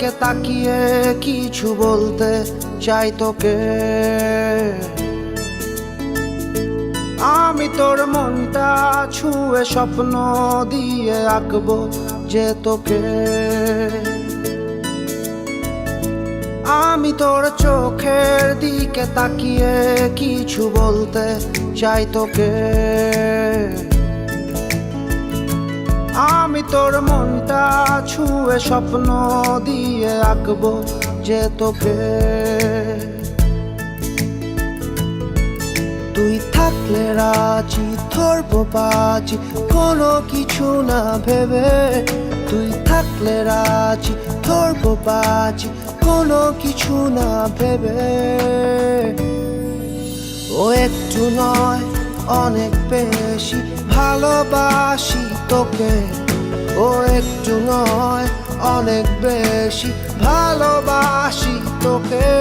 দিকে তাকিয়ে কিছু বলতে চাই তোকে। আমি তোর মনটা ছুঁয়ে স্বপ্ন দিয়ে আঁকবো যে তোকে। আমি তোর চোখের দিকে তাকিয়ে কিছু বলতে চাই তোকে। আমি তোর মনটা ছুঁয়ে স্বপ্ন দিয়ে আঁকবো যে তোকে। তুই থাকলে রাজি ধরবো বাজি কোনো কিছু না ভেবে। তুই থাকলে রাজি ধরবো বাজি কোনো কিছু না ভেবে। ও একটু নয় অনেক বেশি ভালোবাসি তোকে। ও একটু নয় অনেক বেশি ভালোবাসি তোকে।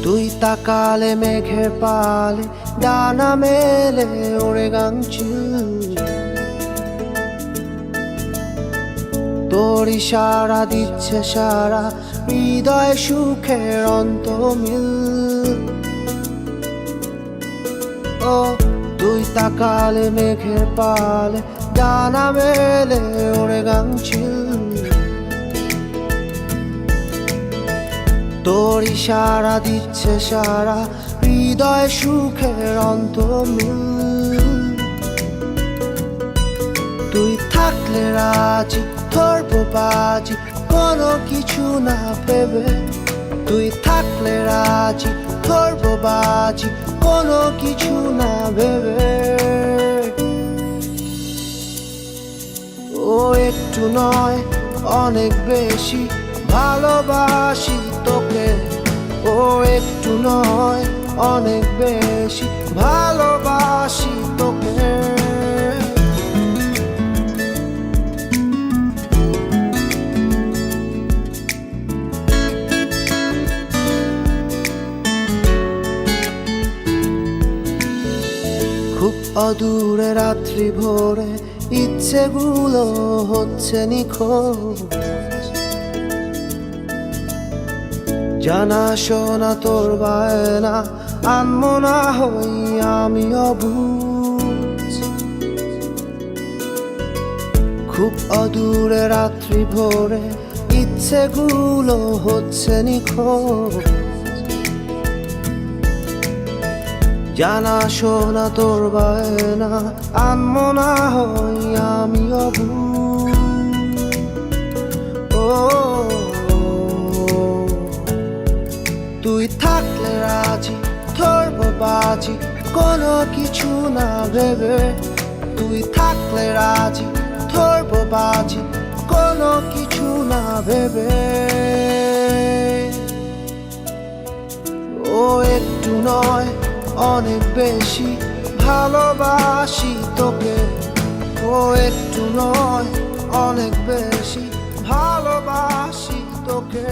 তুই তাকালে মেঘের পালে ডানা মেলে ওড়ে গাংচিল। তোর ইশারা দিচ্ছে সারা হৃদয় সুখের অন্তমিল। ও তুই তাকালে মেঘের পালে ডানা মেলে ওড়ে গাংচিল। তোর ইশারা দিচ্ছে সারা হৃদয় সুখের অন্তমিল। তুই থাকলে রাজি ধরবো বাজি কোনো কিছু না ভেবে। তুই থাকলে রাজি ধরবো বাজি কোনো কিছু না ভেবে। ও একটু নয় অনেক বেশি ভালোবাসি তোকে। ও একটু নয় অনেক বেশি ভালোবাসি তোকে। খুব অদূরে রাত্রি ভোরে ইচ্ছেগুলো হচ্ছে নিখোঁজ। জানা শোনা তোর বায়না আনমো না হই আমি অবুঝ। খুব অদূরে রাত্রি ভোরে ইচ্ছেগুলো হচ্ছে নিখোঁজ। জানা শোনা তোর বায়না আনমো না হই আমি অবুঝ। ও তুই থাকলে রাজি ধরবো বাজি কোনো কিছু না ভেবে। তুই থাকলে রাজি ধরবো বাজি কোনো কিছু না ভেবে। ও একটু নয় অনেক বেশি ভালোবাসি তোকে। ও একটু নয় অনেক বেশি ভালোবাসি তোকে।